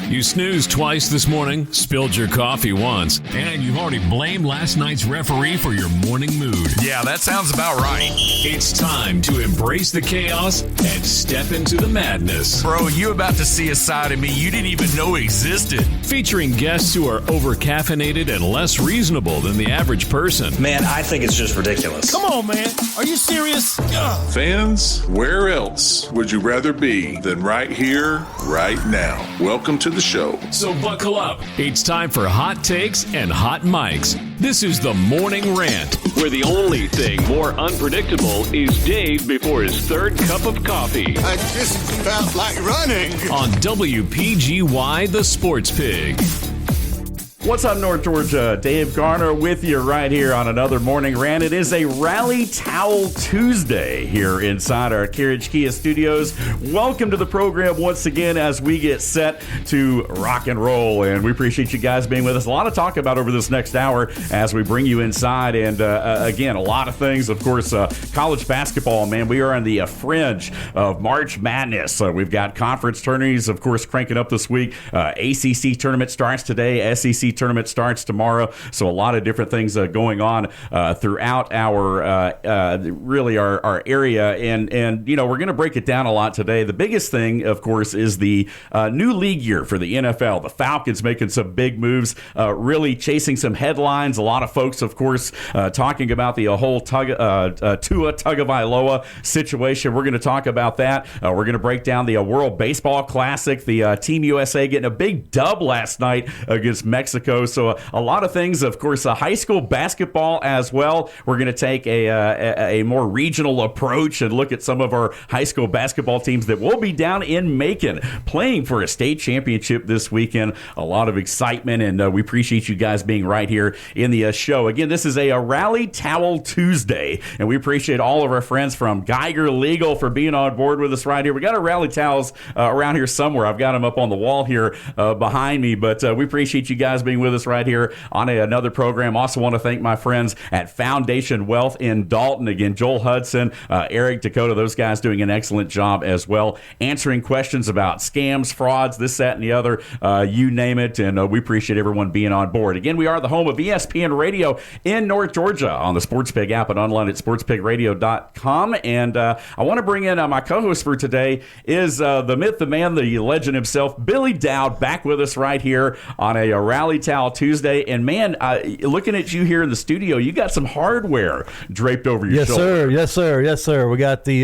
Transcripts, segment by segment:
You snoozed twice this morning, spilled your coffee once, and you've already blamed last night's referee for your morning mood. Yeah, that sounds about right. It's time to embrace the chaos and step into the madness. Bro, you about to see a side of me you didn't even know existed. Featuring guests who are over-caffeinated and less reasonable than the average person. Man, I think it's just ridiculous. Come on, man. Are you serious? Ugh. Fans, where else would you rather be than right here, right now? Welcome to the show. So buckle up. It's time for hot takes and hot mics. This is the Morning Rant, where the only thing more unpredictable is Dave before his third cup of coffee. I just felt like running. On WPGY, the Sports Pig. What's up, North Georgia? Dave Garner with you right here on another Morning Rant. It is a Rally Towel Tuesday here inside our Carriage Kia studios. Welcome to the program once again as we get set to rock and roll, and we appreciate you guys being with us. A lot to talk about over this next hour as we bring you inside, and again, a lot of things. Of course, college basketball, man, we are on the fringe of March Madness. We've got conference tourneys, of course, cranking up this week. ACC tournament starts today. SEC tournament starts tomorrow, so a lot of different things going on throughout our really our area, and you know, we're going to break it down a lot today. The biggest thing, of course, is the new league year for the NFL. The Falcons making some big moves, really chasing some headlines. A lot of folks, of course, talking about the whole Tua Tagovailoa situation. We're going to talk about that. We're going to break down the World Baseball Classic, the Team USA getting a big dub last night against Mexico. So a lot of things, of course, high school basketball as well. We're going to take a more regional approach and look at some of our high school basketball teams that will be down in Macon playing for a state championship this weekend. A lot of excitement, and we appreciate you guys being right here in the show. Again, this is a Rally Towel Tuesday, and we appreciate all of our friends from Geiger Legal for being on board with us right here. We got our rally towels around here somewhere. I've got them up on the wall here behind me, but we appreciate you guys being with us right here on another program. Also want to thank my friends at Foundation Wealth in Dalton. Again, Joel Hudson, Eric Dakota, those guys doing an excellent job as well, answering questions about scams, frauds, this, that, and the other, you name it, and we appreciate everyone being on board. Again, we are the home of ESPN Radio in North Georgia on the Sports Pig app and online at sportspigradio.com, and I want to bring in my co-host for today is the myth, the man, the legend himself, Billy Dowd, back with us right here on a Rally Towel Tuesday. And man, looking at you here in the studio, you got some hardware draped over your shoulder. Yes, sir. We got the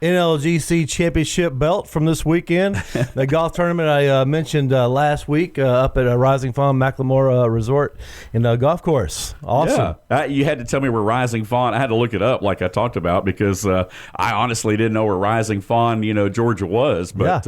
NLGC Championship belt from this weekend. The golf tournament I mentioned last week up at Rising Fawn McLemore Resort in a golf course. Awesome. Yeah. You had to tell me where Rising Fawn. I had to look it up, like I talked about, because I honestly didn't know where Rising Fawn, Georgia was. But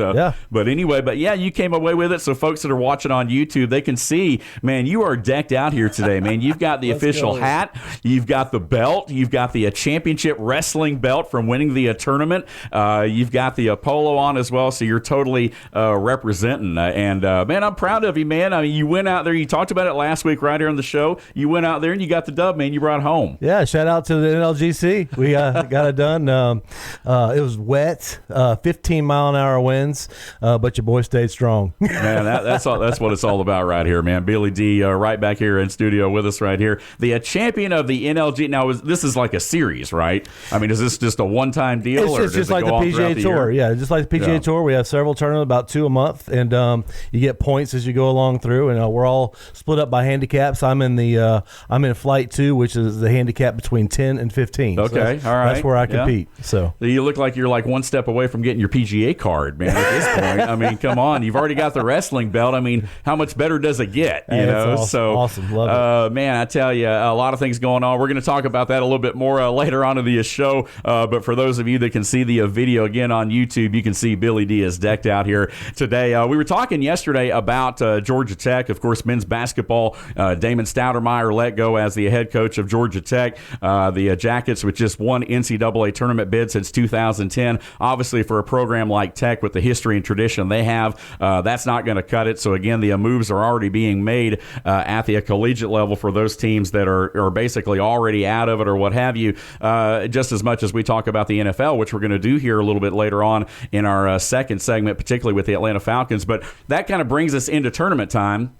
but anyway, you came away with it. So folks that are watching on YouTube, they can see, man, you are decked out here today, man. You've got the official hat, you've got the belt, you've got the championship wrestling belt from winning the tournament, you've got the polo on as well, so you're totally representing. And man, I'm proud of you, man. I mean, you went out there, you talked about it last week right here on the show. You went out there and you got the dub, man. You brought it home. Yeah, shout out to the NLGC. We got it done. It was wet, 15-mile-an-hour winds, but your boy stayed strong. Man, that's what it's all about right here, man. Billy D, right back here in studio with us right here. The champion of the NLG. Now, this is like a series, right? I mean, is this just a one-time deal? It's just like the PGA Tour. Yeah, just like the PGA Tour. We have several tournaments, about 2 a month, and you get points as you go along through, and we're all split up by handicaps. I'm in flight 2, which is the handicap between 10 and 15. Okay, so all right. That's where I compete. So you look like you're like one step away from getting your PGA card, man, at this point. I mean, come on. You've already got the wrestling belt. I mean, how much better does it get? You know, awesome. So awesome, love it. Man, I tell you, a lot of things going on. We're going to talk about that a little bit more later on in the show. But for those of you that can see the video again on YouTube, you can see Billy D is decked out here today. We were talking yesterday about Georgia Tech, of course, men's basketball. Damon Stoudermeyer let go as the head coach of Georgia Tech. The Jackets with just one NCAA tournament bid since 2010. Obviously, for a program like Tech with the history and tradition they have, that's not going to cut it. So again, the moves are already being being made at the collegiate level for those teams that are basically already out of it or what have you, just as much as we talk about the NFL, which we're going to do here a little bit later on in our second segment, particularly with the Atlanta Falcons. But that kind of brings us into tournament time.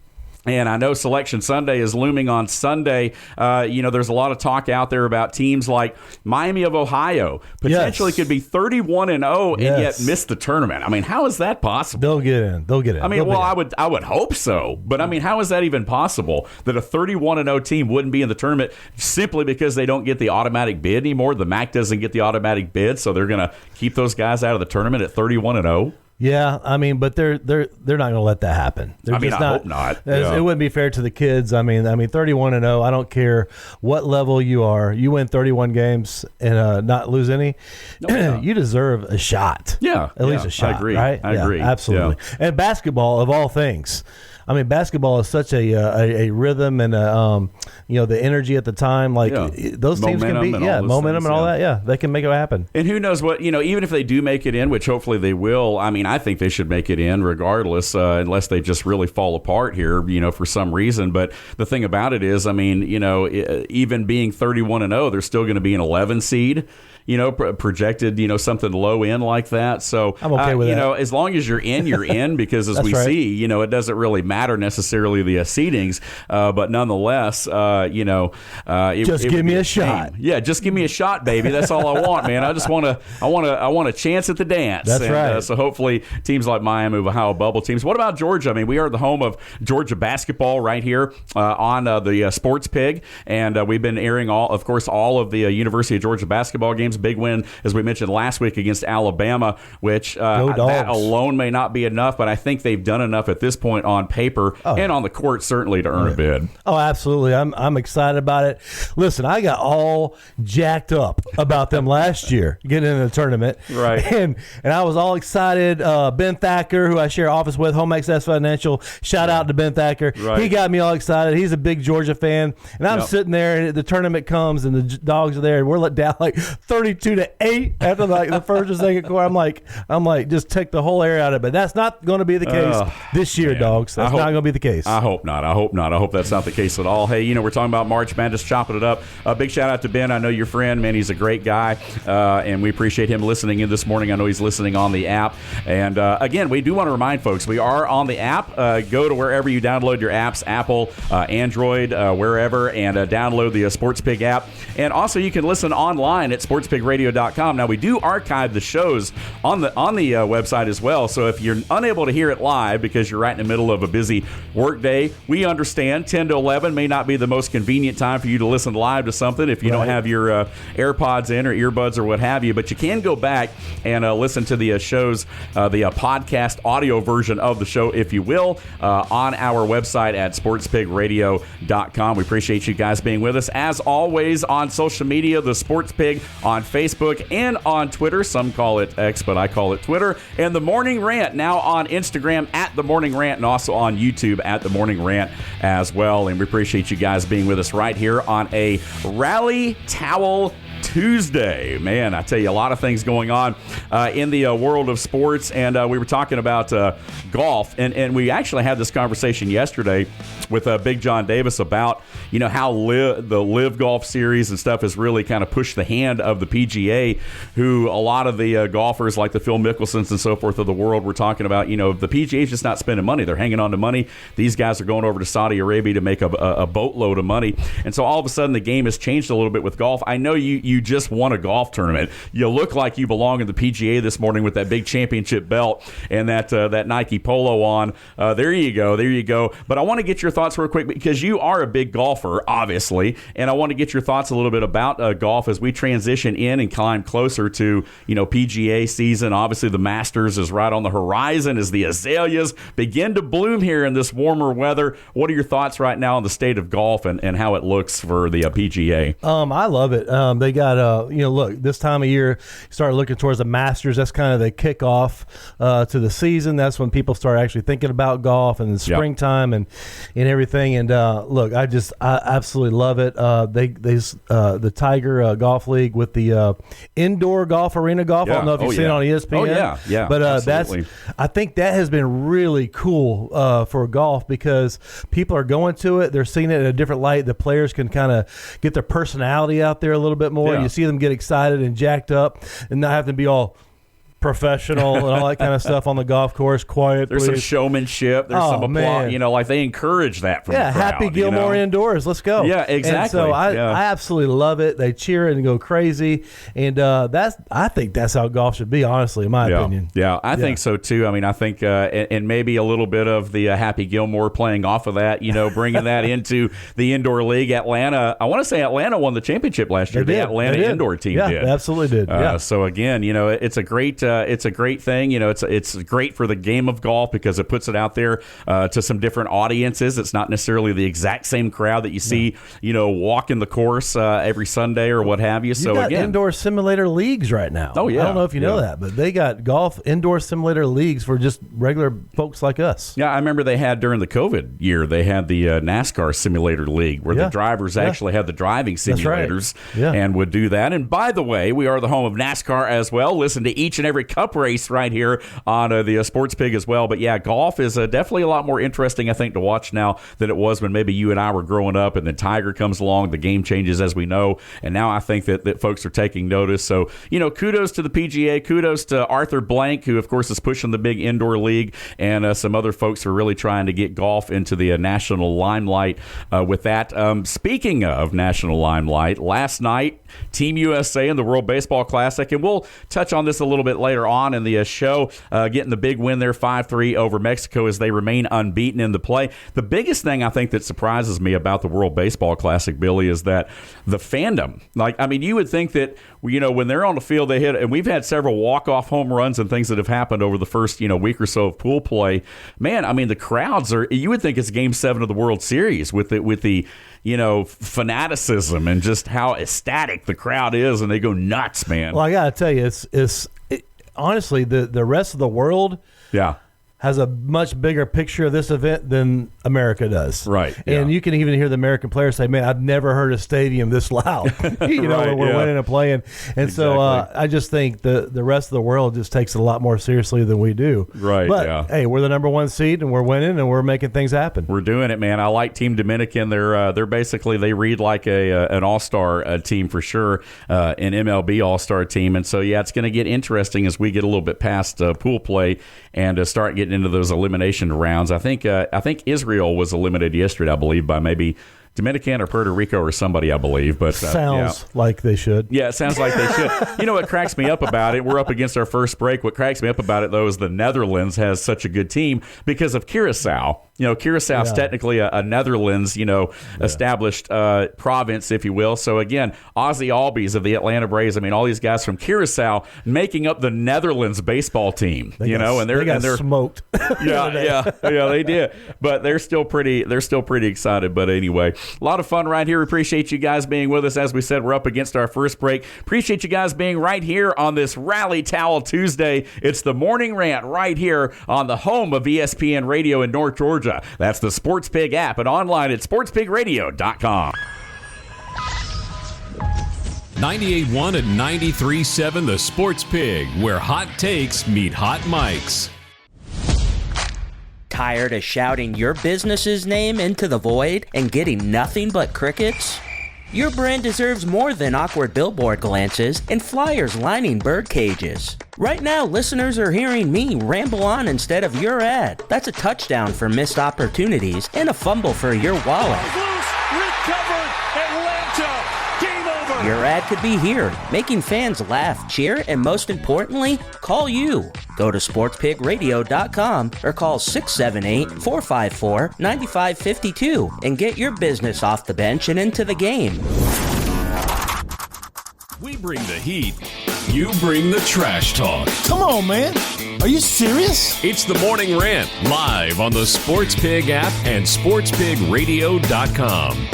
And I know Selection Sunday is looming on Sunday. There's a lot of talk out there about teams like Miami of Ohio potentially could be 31-0 and yet miss the tournament. I mean, how is that possible? They'll get in. I mean, I would hope so. But I mean, how is that even possible that a 31-0 team wouldn't be in the tournament simply because they don't get the automatic bid anymore? The MAC doesn't get the automatic bid, so they're going to keep those guys out of the tournament at 31-0. Yeah, I mean, but they're not going to let that happen. I hope not. It wouldn't be fair to the kids. I mean, 31-0. I don't care what level you are. You win 31 games and not lose any. You deserve a shot. Yeah, at least a shot. I agree. Right? I agree. Absolutely. Yeah. And basketball, of all things. I mean, basketball is such a rhythm and the energy at the time. Like those teams can be momentum and all that. Yeah, they can make it happen. And who knows what even if they do make it in, which hopefully they will. I mean, I think they should make it in regardless, unless they just really fall apart here, for some reason. But the thing about it is, I mean, even being 31-0, they're still going to be an 11 seed. Projected, something low end like that. So I'm okay with that. As long as you're in, because as we see, it doesn't really matter necessarily the seedings, but nonetheless, just give me a shot. Yeah, just give me a shot, baby. That's all I want, man. I just want a chance at the dance. That's right. So hopefully, teams like Miami of Ohio bubble teams. What about Georgia? I mean, we are the home of Georgia basketball right here on the Sports Pig, and we've been airing all of the University of Georgia basketball games. Big win, as we mentioned last week, against Alabama, which that alone may not be enough, but I think they've done enough at this point on paper and on the court, certainly, to earn a bid. Oh, absolutely. I'm excited about it. Listen, I got all jacked up about them last year getting in the tournament. Right. And I was all excited. Ben Thacker, who I share office with, Home Access Financial, shout out to Ben Thacker. Right. He got me all excited. He's a big Georgia fan. And I'm sitting there, and the tournament comes, and the dogs are there, and we're let down like 32-8 after the first or second quarter. I'm like, just take the whole air out of it. But that's not going to be the case this year, dogs. That's not going to be the case. I hope not. I hope that's not the case at all. Hey, we're talking about March Madness, chopping it up. A big shout out to Ben. I know your friend, man. He's a great guy, and we appreciate him listening in this morning. I know he's listening on the app. And again, we do want to remind folks, we are on the app. Go to wherever you download your apps, Apple, Android, wherever, and download the Sports Pig app. And also, you can listen online at sportspigradio.com. Now, we do archive the shows on the website as well. So if you're unable to hear it live because you're right in the middle of a busy work day, we understand 10 to 11 may not be the most convenient time for you to listen live to something if you don't have your AirPods in or earbuds or what have you. But you can go back and listen to the shows, the podcast audio version of the show, if you will, on our website at sportspigradio.com. We appreciate you guys being with us. As always, on social media, the Sports Pig on Facebook and on Twitter. Some call it X, but I call it Twitter. And The Morning Rant now on Instagram at The Morning Rant, and also on YouTube at The Morning Rant as well. And we appreciate you guys being with us right here on a Rally Towel Tuesday. Man, I tell you, a lot of things going on in the world of sports. And we were talking about golf, and we actually had this conversation yesterday with Big John Davis about, how the Live Golf Series and stuff has really kind of pushed the hand of the PGA, who a lot of the golfers like the Phil Mickelsons and so forth of the world were talking about, the PGA is just not spending money. They're hanging on to money. These guys are going over to Saudi Arabia to make a boatload of money. And so all of a sudden the game has changed a little bit with golf. I know you just won a golf tournament. You look like you belong in the PGA this morning with that big championship belt and that Nike polo on. There you go. But I want to get your thoughts real quick, because you are a big golfer, obviously, and I want to get your thoughts a little bit about golf as we transition in and climb closer to PGA season. Obviously, the Masters is right on the horizon as the azaleas begin to bloom here in this warmer weather. What are your thoughts right now on the state of golf and how it looks for the PGA? I love it. They got look, this time of year, start looking towards the Masters. That's kind of the kickoff to the season. That's when people start actually thinking about golf and the springtime and everything. And look, I absolutely love it. The Tiger Golf League with the indoor golf, arena golf. I don't know if you've seen it on ESPN. Oh yeah. But I think that has been really cool for golf because people are going to it. They're seeing it in a different light. The players can kind of get their personality out there a little bit more. You see them get excited and jacked up and not have to be all professional and all that kind of stuff on the golf course. Quiet. There's some showmanship. There's some applause. Man. You know, like they encourage that from the crowd. Happy Gilmore indoors. Let's go. Yeah, exactly. And so I absolutely love it. They cheer and go crazy, and I think that's how golf should be. Honestly, in my opinion. Yeah, I think so too. I mean, I think and maybe a little bit of the Happy Gilmore playing off of that. You know, bringing that into the indoor league. Atlanta. I want to say Atlanta won the championship last year. The Atlanta indoor team did. They absolutely did. So again, you know, it's a great thing. You know, it's great for the game of golf because it puts it out there to some different audiences. It's not necessarily the exact same crowd that you see, you know, walking the course every Sunday or what have you. So got again, indoor simulator leagues right now. Oh yeah, I don't know if you know that, but they got golf indoor simulator leagues for just regular folks like us. Yeah, I remember they had during the COVID year, they had the NASCAR simulator league where the drivers actually had the driving simulators and would do that. And by the way, we are the home of NASCAR as well. Listen to each and every Cup race right here on the Sports Pig as well. But yeah, golf is definitely a lot more interesting, I think, to watch now than it was when maybe you and I were growing up, and then Tiger comes along, the game changes as we know, and now I think that folks are taking notice. So, you know, kudos to the PGA, kudos to Arthur Blank, who of course is pushing the big indoor league, and some other folks are really trying to get golf into the national limelight with that. Speaking of national limelight, last night, Team USA in the World Baseball Classic, and we'll touch on this a little bit later on in the show, getting the big win there 5-3 over Mexico as they remain unbeaten in the play. The biggest thing I think that surprises me about the World Baseball Classic, Billy, is that the fandom. Like, I mean, you would think that, you know, when they're on the field, they hit, and we've had several walk-off home runs and things that have happened over the first, you know, week or so of pool play. Man, I mean, the crowds are, you would think it's Game 7 of the World Series with the you know, fanaticism and just how ecstatic the crowd is, and they go nuts, man. Well, I got to tell you, honestly, the rest of the world has a much bigger picture of this event than America does. Right. And you can even hear the American players say, man, I've never heard a stadium this loud, you know, when we're winning and playing. And so I just think the rest of the world just takes it a lot more seriously than we do. Right. But, hey, we're the number one seed, and we're winning, and we're making things happen. We're doing it, man. I like Team Dominican. They're basically, they read like an all-star team for sure, an MLB all-star team. And so, yeah, it's going to get interesting as we get a little bit past pool play and start getting into those elimination rounds. I think Israel was eliminated yesterday, I believe, by maybe Dominican or Puerto Rico or somebody, I believe. But sounds like they should. Yeah, it sounds like they should. You know what cracks me up about it? We're up against our first break. What cracks me up about it, though, is the Netherlands has such a good team because of Curacao. You know, Curacao is technically a Netherlands, you know, established province, if you will. So, again, Ozzie Albies of the Atlanta Braves, I mean, all these guys from Curacao making up the Netherlands baseball team, they got smoked. Yeah, they did. But they're still pretty excited. But anyway, a lot of fun right here. We appreciate you guys being with us. As we said, we're up against our first break. Appreciate you guys being right here on this Rally Towel Tuesday. It's the Morning Rant right here on the home of ESPN Radio in North Georgia. That's the Sports Pig app and online at sportspigradio.com. 98.1 and 93.7 The Sports Pig, where hot takes meet hot mics. Tired of shouting your business's name into the void and getting nothing but crickets? Your brand deserves more than awkward billboard glances and flyers lining bird cages. Right now, listeners are hearing me ramble on instead of your ad. That's a touchdown for missed opportunities and a fumble for your wallet. Recovered, Atlanta, game over. Your ad could be here, making fans laugh, cheer, and most importantly, call you. Go to sportspigradio.com or call 678-454-9552 and get your business off the bench and into the game. We bring the heat. You bring the trash talk. Come on, man. Are you serious? It's the Morning Rant, live on the Sports Pig app and sportspigradio.com.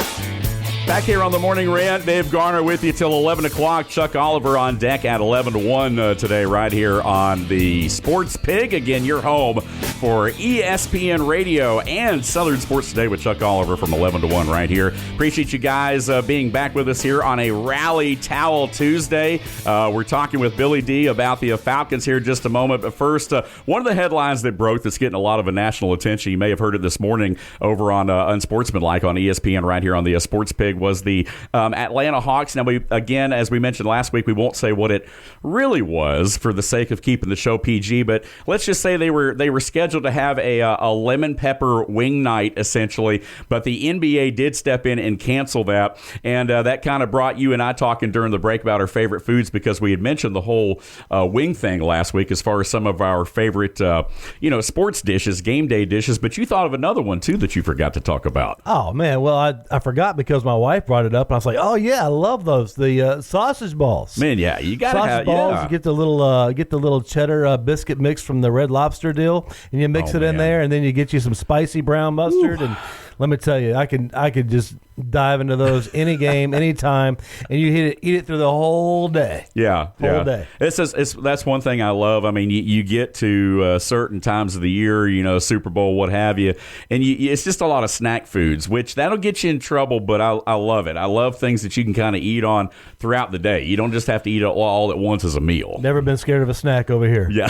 Back here on the Morning Rant, Dave Garner with you till 11 o'clock. Chuck Oliver on deck at 11 to 1 today right here on the Sports Pig. Again, your home for ESPN Radio and Southern Sports Today with Chuck Oliver from 11 to 1 right here. Appreciate you guys being back with us here on a Rally Towel Tuesday. We're talking with Billy D about the Falcons here in just a moment. But first, one of the headlines that broke that's getting a lot of national attention, you may have heard it this morning over on Unsportsmanlike on ESPN right here on the Sports Pig, was the Atlanta Hawks. Now, again, as we mentioned last week, we won't say what it really was for the sake of keeping the show PG, but let's just say they were scheduled to have a lemon pepper wing night, essentially, but the NBA did step in and cancel that, and that kind of brought you and I talking during the break about our favorite foods, because we had mentioned the whole wing thing last week as far as some of our favorite sports dishes, game day dishes, but you thought of another one, too, that you forgot to talk about. Oh, man. Well, I forgot because my wife brought it up, and I was like, oh, yeah, I love those. The sausage balls. Man, yeah, you got to have balls. Yeah. You get the little cheddar biscuit mix from the Red Lobster deal, and you mix it in there, and then you get you some spicy brown mustard. Ooh. And let me tell you, I could just dive into those any game, anytime, and you eat it through the whole day. Yeah, whole day. That's one thing I love. I mean, you get to certain times of the year, Super Bowl, what have you, and it's just a lot of snack foods, which that'll get you in trouble. But I love it. I love things that you can kind of eat on throughout the day. You don't just have to eat it all at once as a meal. Never been scared of a snack over here. Yeah.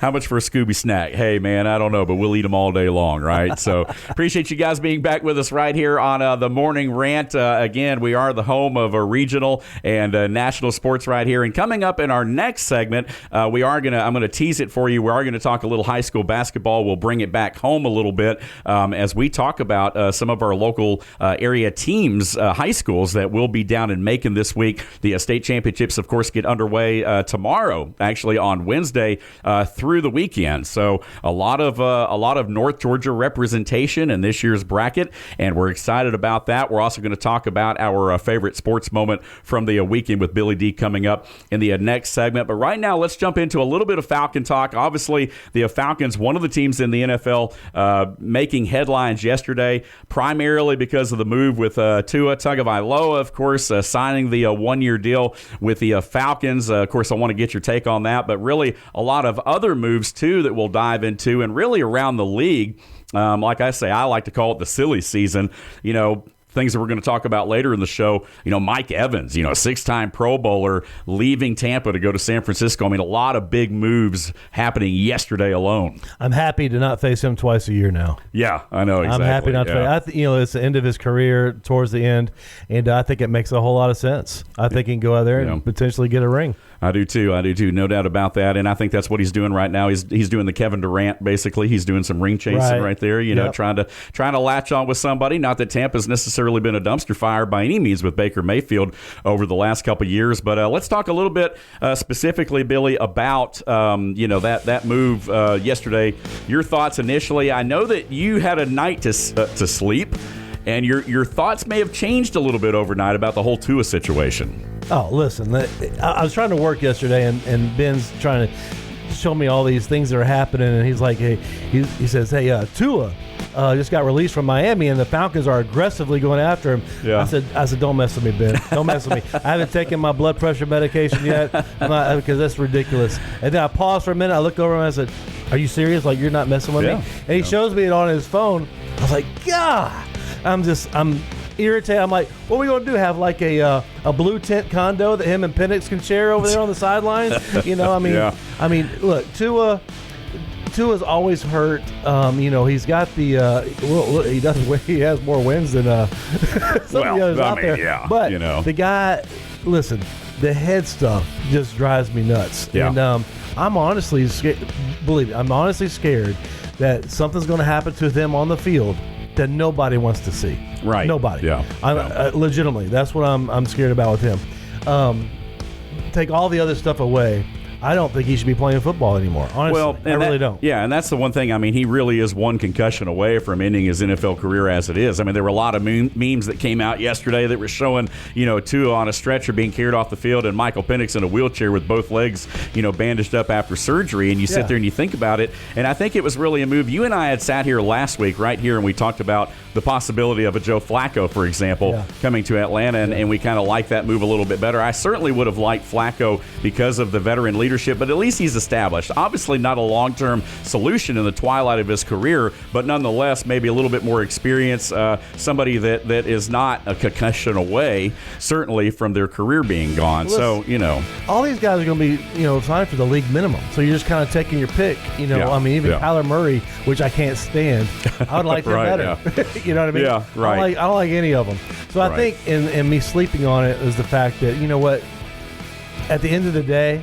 How much for a Scooby snack? Hey, man, I don't know, but we'll eat them all day long, right? So appreciate you guys being back with us right here on the Morning Rant. Again, we are the home of regional and national sports right here. And coming up in our next segment, I'm going to tease it for you. We are going to talk a little high school basketball. We'll bring it back home a little bit as we talk about some of our local area teams, high schools that will be down in Macon this week. The state championships, of course, get underway tomorrow, actually on Wednesday through the weekend. So a lot of North Georgia representation in this year's bracket, and we're excited about that. We're also going to talk about our favorite sports moment from the weekend with Billy D coming up in the next segment. But right now, let's jump into a little bit of Falcon talk. Obviously, the Falcons, one of the teams in the NFL making headlines yesterday, primarily because of the move with Tua Tagovailoa, of course, signing the one-year deal with the Falcons. Of course, I want to get your take on that, but really a lot of other moves, too, that we'll dive into, and really around the league. Like I say, I like to call it the silly season. Things that we're going to talk about later in the show. Mike Evans, a six-time Pro Bowler, leaving Tampa to go to San Francisco. I mean, a lot of big moves happening yesterday alone. I'm happy to not face him twice a year now. Yeah, I know exactly. I'm happy not to face. It's the end of his career, towards the end, and I think it makes a whole lot of sense. I think he can go out there and potentially get a ring. I do too. No doubt about that. And I think that's what he's doing right now. He's doing the Kevin Durant, basically. He's doing some ring chasing right there, trying to latch on with somebody. Not that Tampa's necessarily been a dumpster fire by any means with Baker Mayfield over the last couple of years. But let's talk a little bit specifically, Billy, about that move yesterday. Your thoughts initially. I know that you had a night to sleep, and your thoughts may have changed a little bit overnight about the whole Tua situation. Oh, listen, I was trying to work yesterday, and Ben's trying to show me all these things that are happening, and he's like, hey, he says, hey, Tua just got released from Miami, and the Falcons are aggressively going after him. Yeah. I said, don't mess with me, Ben. Don't mess with me. I haven't taken my blood pressure medication yet, because that's ridiculous. And then I paused for a minute. I looked over and I said, are you serious? Like, you're not messing with me? And he shows me it on his phone. I was like, God, I'm irritated. I'm like, what are we going to do? Have like a blue tent condo that him and Penix can share over there on the sidelines? I mean, look, Tua's always hurt. He's got the he has more wins than some of the others out there. Yeah, but the guy, listen, the head stuff just drives me nuts. Yeah. And I'm honestly scared. Believe me, I'm honestly scared that something's going to happen to them on the field that nobody wants to see. Right. Nobody. Yeah. Legitimately, that's what I'm scared about with him. Take all the other stuff away. I don't think he should be playing football anymore. Honestly, I really don't. Yeah, and that's the one thing. I mean, he really is one concussion away from ending his NFL career as it is. I mean, there were a lot of memes that came out yesterday that were showing, Tua on a stretcher being carried off the field and Michael Penix in a wheelchair with both legs, bandaged up after surgery. And you sit there and you think about it. And I think it was really a move. You and I had sat here last week right here and we talked about the possibility of a Joe Flacco, for example, coming to Atlanta, and we kind of like that move a little bit better. I certainly would have liked Flacco because of the veteran leadership, but at least he's established. Obviously not a long-term solution in the twilight of his career, but nonetheless maybe a little bit more experience, somebody that is not a concussion away, certainly from their career being gone. Well, so, all these guys are going to be, signed for the league minimum. So you're just kind of taking your pick. I mean, even Kyler Murray, which I can't stand, I would like him better. You know what I mean? Yeah, right. I don't like any of them. So I think, and me sleeping on it is the fact that, you know what, at the end of the day,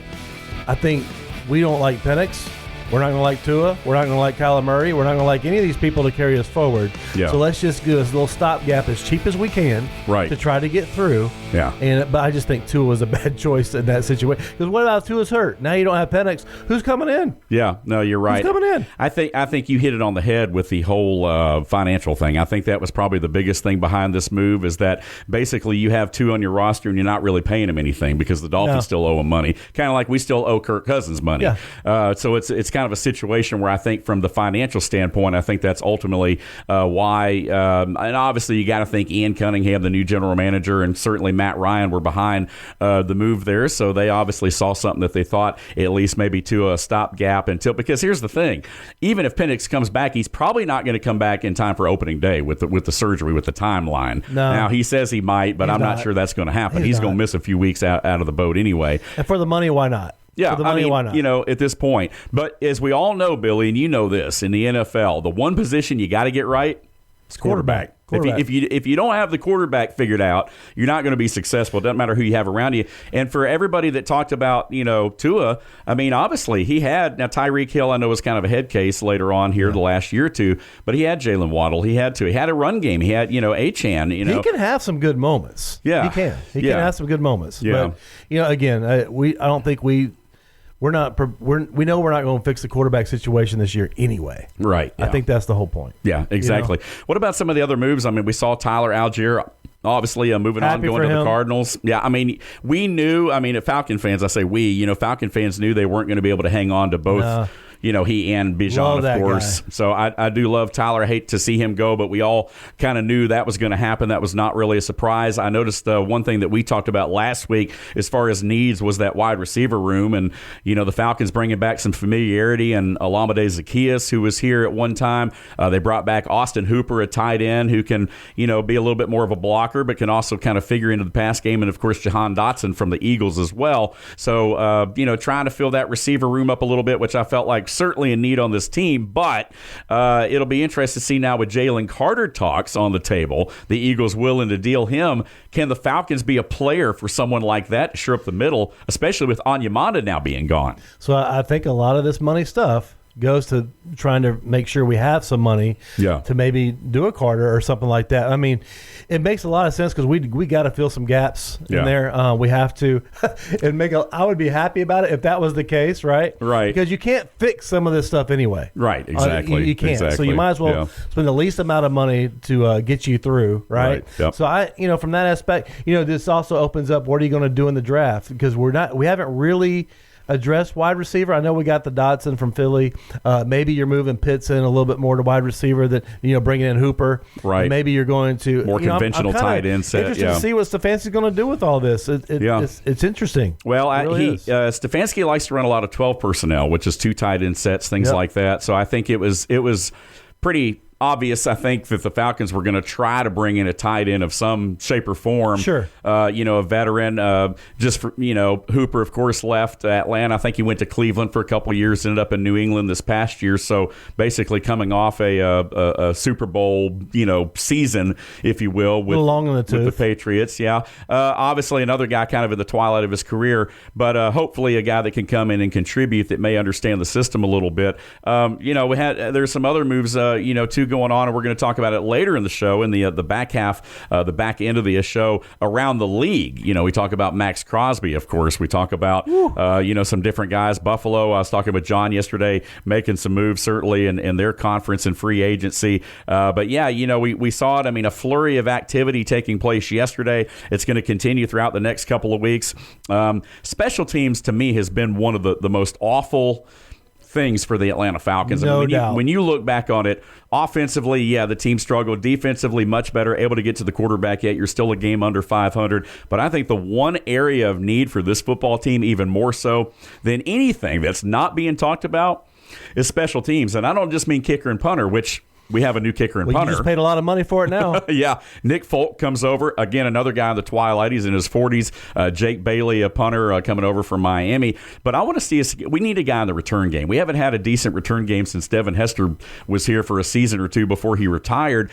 I think we don't like Penix. We're not going to like Tua. We're not going to like Kyler Murray. We're not going to like any of these people to carry us forward. Yeah. So let's just do this little stopgap as cheap as we can to try to get through. Yeah. But I just think Tua was a bad choice in that situation. Because what about if Tua's hurt? Now you don't have Penix. Who's coming in? Yeah. No, you're right. Who's coming in? I think you hit it on the head with the whole financial thing. I think that was probably the biggest thing behind this move is that basically you have Tua on your roster and you're not really paying him anything because the Dolphins still owe him money. Kind of like we still owe Kirk Cousins money. Yeah. So it's kind of a situation where I think from the financial standpoint, I think that's ultimately why. And obviously you got to think Ian Cunningham, the new general manager, and certainly Matt Ryan were behind the move there. So they obviously saw something that they thought at least maybe to a stopgap until, because here's the thing, even if Penix comes back, he's probably not going to come back in time for opening day with the surgery, with the timeline. No. Now he says he might, but I'm not sure that's going to happen. He's going to miss a few weeks out of the boat anyway. And for the money, why not? Yeah, I mean, why not? At this point. But as we all know, Billy, and you know this, in the NFL, the one position you got to get right is quarterback. If you don't have the quarterback figured out, you're not going to be successful. It doesn't matter who you have around you. And for everybody that talked about, Tua, I mean, obviously he had, now Tyreek Hill I know was kind of a head case later on here the last year or two, but he had Jalen Waddle. He had a run game. He had, Achane. He can have some good moments. Yeah. He can. He can have some good moments. Yeah. But, again, I don't think we know we're not going to fix the quarterback situation this year anyway. Right. Yeah. I think that's the whole point. Yeah, exactly. What about some of the other moves? I mean, we saw Tyler Algier obviously moving on, going to the Cardinals. Yeah, I mean, we knew, Falcon fans, I say we, Falcon fans knew they weren't going to be able to hang on to both. He and Bijan, of course. Guy. So I do love Tyler. I hate to see him go, but we all kind of knew that was going to happen. That was not really a surprise. I noticed one thing that we talked about last week as far as needs was that wide receiver room. And, the Falcons bringing back some familiarity and Olamide Zaccheaus, who was here at one time. They brought back Austin Hooper, a tight end who can, be a little bit more of a blocker, but can also kind of figure into the pass game. And, of course, Jahan Dotson from the Eagles as well. So, trying to fill that receiver room up a little bit, which I felt like certainly a need on this team, but it'll be interesting to see now with Jalen Carter talks on the table, the Eagles willing to deal him. Can the Falcons be a player for someone like that to shore up the middle, especially with Onyemata now being gone? So I think a lot of this money stuff goes to trying to make sure we have some money to maybe do a Carter or something like that. I mean, it makes a lot of sense because we got to fill some gaps in there. We have to and I would be happy about it if that was the case, right? Right. Because you can't fix some of this stuff anyway. Right, exactly. You can't. Exactly. So you might as well spend the least amount of money to get you through, right? Yep. So from that aspect, this also opens up what are you going to do in the draft, because we haven't really address wide receiver. I know we got the Dotson from Philly. Maybe you're moving Pitts in a little bit more to wide receiver, that bringing in Hooper. Right. Maybe you're going to more conventional tight end set. Interested to see what Stefanski's going to do with all this. It's interesting. Well, Stefanski likes to run a lot of 12 personnel, which is 2 tight end sets, things like that. So I think it was pretty obvious, I think, that the Falcons were going to try to bring in a tight end of some shape or form. Sure. A veteran. Just for, Hooper, of course, left Atlanta. I think he went to Cleveland for a couple of years, ended up in New England this past year. So basically coming off a Super Bowl, season, if you will, with, long in the tooth. With the Patriots. Yeah. Obviously another guy kind of at the twilight of his career, but hopefully a guy that can come in and contribute, that may understand the system a little bit. There's some other moves, too, going on, and we're going to talk about it later in the show, in the back half, the back end of the show, around the league. You know, we talk about Max Crosby, of course. We talk about, some different guys. Buffalo, I was talking with John yesterday, making some moves, certainly, in their conference and free agency. But, yeah, we saw it. I mean, a flurry of activity taking place yesterday. It's going to continue throughout the next couple of weeks. Special teams, to me, has been one of the most awful things for the Atlanta Falcons. No doubt. When you look back on it, offensively, yeah, the team struggled. Defensively, much better, able to get to the quarterback, yet you're still a game under 500. But I think the one area of need for this football team, even more so than anything that's not being talked about, is special teams. And I don't just mean kicker and punter, which we have a new kicker and punter. You just paid a lot of money for it now. Yeah. Nick Folk comes over. Again, another guy in the twilight. He's in his 40s. Jake Bailey, a punter, coming over from Miami. But I want to see us. We need a guy in the return game. We haven't had a decent return game since Devin Hester was here for a season or two before he retired.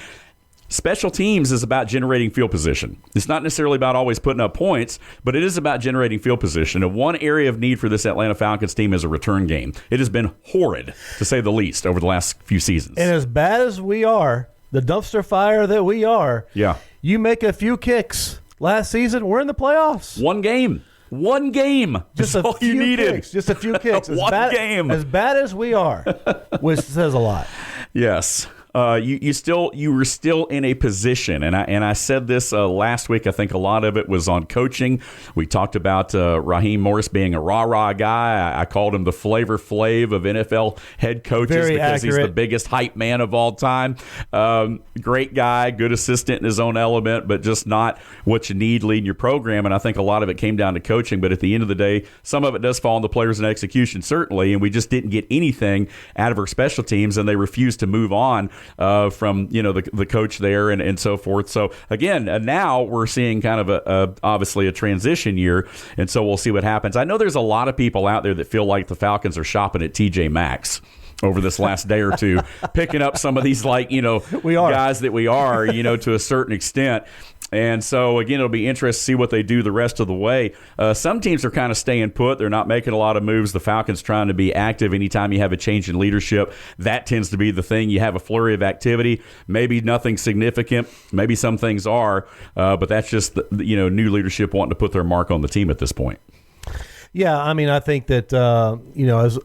Special teams is about generating field position. It's not necessarily about always putting up points, but it is about generating field position. And one area of need for this Atlanta Falcons team is a return game. It has been horrid, to say the least, over the last few seasons. And as bad as we are, the dumpster fire that we are, yeah, you make a few kicks. Last season, we're in the playoffs. One game. Just That's all you needed. Kicks. Just a few kicks. Game. As bad as we are, which says a lot. Yes. You were still in a position, and I said this last week. I think a lot of it was on coaching. We talked about Raheem Morris being a rah-rah guy. I called him the Flavor Flav of NFL head coaches because he's the biggest hype man of all time. Great guy, good assistant in his own element, but just not what you need leading your program. And I think a lot of it came down to coaching. But at the end of the day, some of it does fall on the players and execution, certainly. And we just didn't get anything out of our special teams, and they refused to move on from the coach there and so forth. So again, now we're seeing kind of obviously a transition year, and so we'll see what happens. I know there's a lot of people out there that feel like the Falcons are shopping at TJ Maxx over this last day or two, picking up some of these guys that we are to a certain extent. And so, again, it'll be interesting to see what they do the rest of the way. Some teams are kind of staying put. They're not making a lot of moves. The Falcons trying to be active. Anytime you have a change in leadership, that tends to be the thing. You have a flurry of activity. Maybe nothing significant. Maybe some things are. But that's just, new leadership wanting to put their mark on the team at this point. Yeah, I mean, I think that, as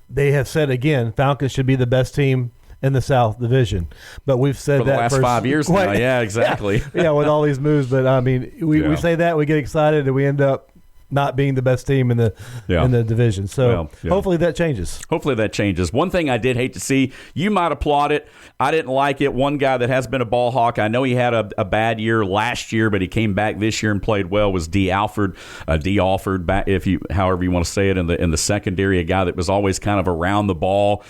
they have said again, Falcons should be the best team in the South Division, but we've said for the that last 5 years now. Yeah, exactly. Yeah, with all these moves. But I mean, we say that, we get excited, and we end up not being the best team in the division. So hopefully that changes. One thing I did hate to see, you might applaud it. I didn't like it. One guy that has been a ball hawk, I know he had a bad year last year, but he came back this year and played well, was D. Alford, back, however you want to say it, in the secondary, a guy that was always kind of around the ball,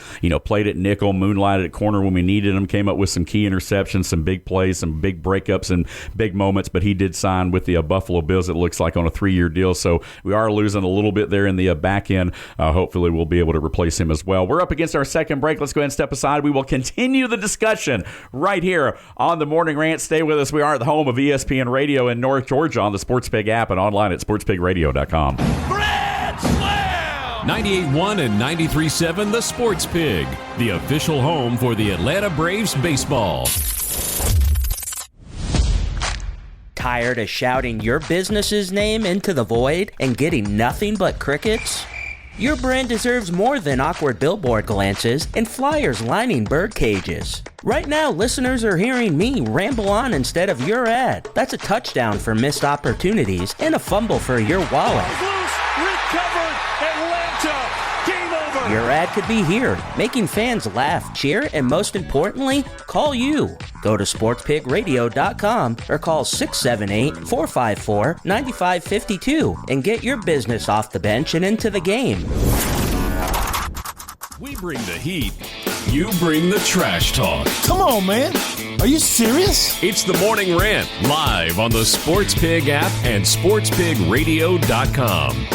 played at nickel, moonlighted at corner when we needed him, came up with some key interceptions, some big plays, some big breakups and big moments, but he did sign with the Buffalo Bills, it looks like, on a 3-year deal. So we are losing a little bit there in the back end. Hopefully we'll be able to replace him as well. We're up against our second break. Let's go ahead and step aside. We will continue the discussion right here on the Morning Rant. Stay with us. We are at the home of ESPN Radio in North Georgia on the Sports Pig app and online at sportspigradio.com. Grand Slam! 98.1 and 93.7 The Sports Pig, the official home for the Atlanta Braves baseball. Tired of shouting your business's name into the void and getting nothing but crickets? Your brand deserves more than awkward billboard glances and flyers lining bird cages. Right now, listeners are hearing me ramble on instead of your ad. That's a touchdown for missed opportunities and a fumble for your wallet. Recovered, Atlanta, game over. Your ad could be here, making fans laugh, cheer, and most importantly, call you. Go to sportspigradio.com or call 678-454-9552 and get your business off the bench and into the game. We bring the heat. You bring the trash talk. Come on, man. Are you serious? It's the Morning Rant, live on the Sports Pig app and sportspigradio.com.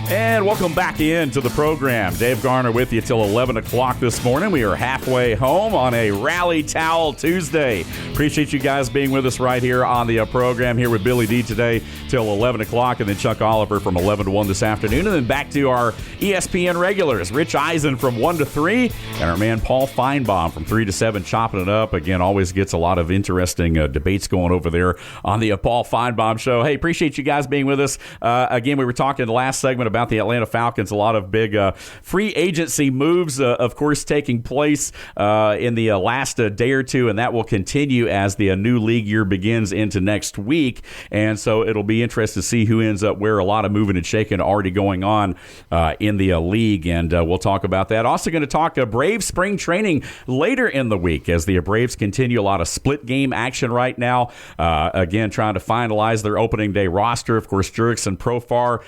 And welcome back into the program. Dave Garner with you till 11 o'clock this morning. We are halfway home on a Rally Towel Tuesday. Appreciate you guys being with us right here on the program here with Billy D today till 11 o'clock, and then Chuck Oliver from 11 to 1 this afternoon. And then back to our ESPN regulars, Rich Eisen from 1 to 3, and our man Paul Feinbaum from 3 to 7, chopping it up. Again, always gets a lot of interesting debates going over there on the Paul Feinbaum Show. Hey, appreciate you guys being with us. Again, we were talking in the last segment about the Atlanta Falcons, a lot of big free agency moves, of course, taking place in the last day or two, and that will continue as the new league year begins into next week. And so it'll be interesting to see who ends up where. A lot of moving and shaking already going on in the league, and we'll talk about that. Also going to talk Braves spring training later in the week as the Braves continue a lot of split game action right now. Again, trying to finalize their opening day roster. Of course, Jurickson Profar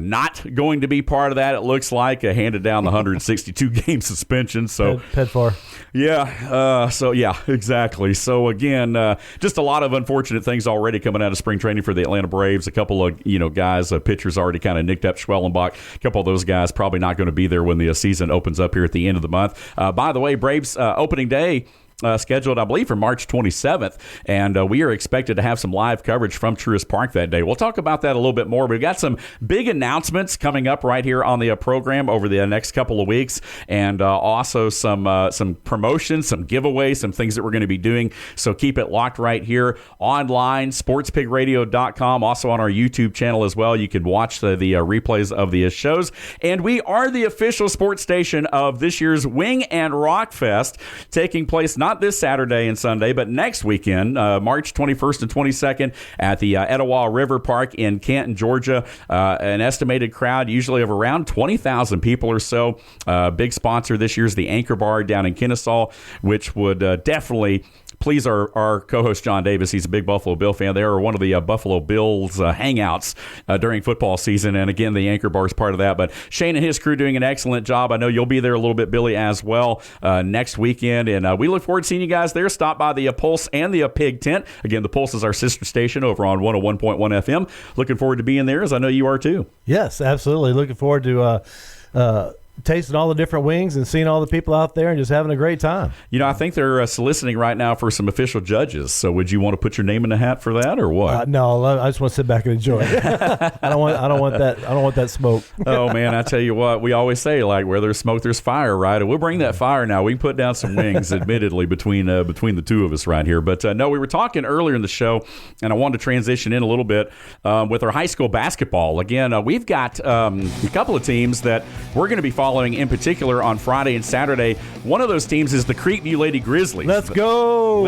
not going to be part of that, it looks like. Handed down the 162-game suspension. So Pedfar. Yeah. Exactly. So, again, just a lot of unfortunate things already coming out of spring training for the Atlanta Braves. A couple of, guys, pitchers already kind of nicked up. Schwellenbach, a couple of those guys probably not going to be there when the season opens up here at the end of the month. By the way, Braves opening day scheduled, I believe, for March 27th, and we are expected to have some live coverage from Truist Park that day. We'll talk about that a little bit more. We've got some big announcements coming up right here on the program over the next couple of weeks, and also some promotions, some giveaways, some things that we're going to be doing. So keep it locked right here online, sportspigradio.com, also on our YouTube channel as well. You can watch the replays of the shows, and we are the official sports station of this year's Wing and Rock Fest, taking place not this Saturday and Sunday, but next weekend, March 21st and 22nd at the Etowah River Park in Canton, Georgia. An estimated crowd usually of around 20,000 people or so. Big sponsor this year is the Anchor Bar down in Kennesaw, which would definitely please our co-host John Davis. He's a big Buffalo Bill fan. They are one of the Buffalo Bills hangouts during football season, and again, the Anchor Bar is part of that. But Shane and his crew doing an excellent job. I know you'll be there a little bit, Billy, as well next weekend, and we look forward to seeing you guys there. Stop by the Pulse and the Pig Tent. Again, the Pulse is our sister station over on 101.1 FM. Looking forward to being there, as I know you are too. Yes, absolutely. Looking forward to tasting all the different wings and seeing all the people out there and just having a great time. I think they're soliciting right now for some official judges. So would you want to put your name in the hat for that, or what? No, I just want to sit back and enjoy it. I don't want that smoke. Oh man, I tell you what, we always say, like, where there's smoke, there's fire, right? And we'll bring that fire now. We can put down some wings, admittedly, between the two of us right here. But no, we were talking earlier in the show, and I wanted to transition in a little bit with our high school basketball. Again, we've got a couple of teams that we're going to be following in particular on Friday and Saturday. One of those teams is the Creekview Lady Grizzlies. Let's go.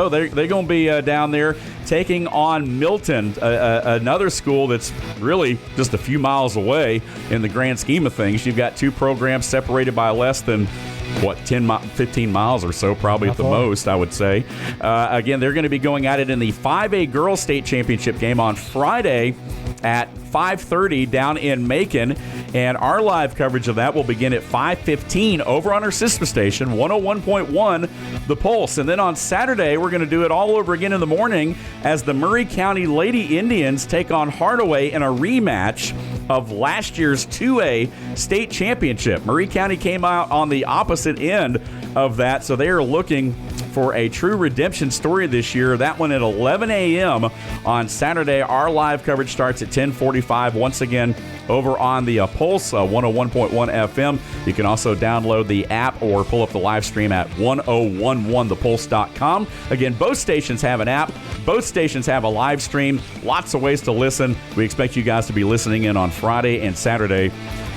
They're going to be down there taking on Milton, another school that's really just a few miles away in the grand scheme of things. You've got two programs separated by less than 15 miles or so, probably at the most, I would say. Again, they're going to be going at it in the 5A Girls State Championship game on Friday at 5:30 down in Macon, and our live coverage of that will begin at 5:15 over on our sister station, 101.1 The Pulse. And then on Saturday, we're going to do it all over again in the morning as the Murray County Lady Indians take on Hardaway in a rematch of last year's 2A state championship. Murray County came out on the opposite end of that, so they are looking for a true redemption story this year. That one at 11 a.m. on Saturday. Our live coverage starts at 10:45. Once again, over on the Pulse, 101.1 FM. You can also download the app or pull up the live stream at 1011thepulse.com. Again, both stations have an app. Both stations have a live stream. Lots of ways to listen. We expect you guys to be listening in on Friday and Saturday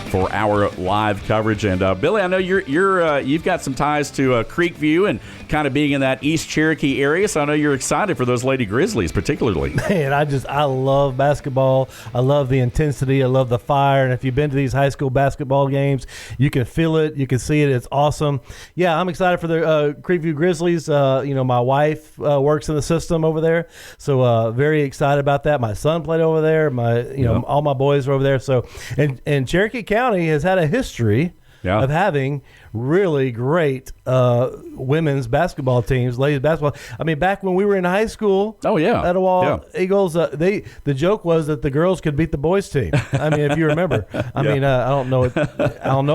for our live coverage. And Billy, I know you've got some ties to Creekview and kind of being in that East Cherokee area, so I know you're excited for those Lady Grizzlies particularly. Man, I love basketball. I love the intensity. I love the fire. And if you've been to these high school basketball games, you can feel it. You can see it. It's awesome. Yeah, I'm excited for the Creekview Grizzlies. My wife works in the system over there, so very excited about that. My son played over there. All my boys are over there. So, and Cherokee County has had a history of having really great women's basketball teams, ladies basketball. I mean, back when we were in high school, Etowah Eagles, the joke was that the girls could beat the boys team. I mean, if you remember. I mean, I don't know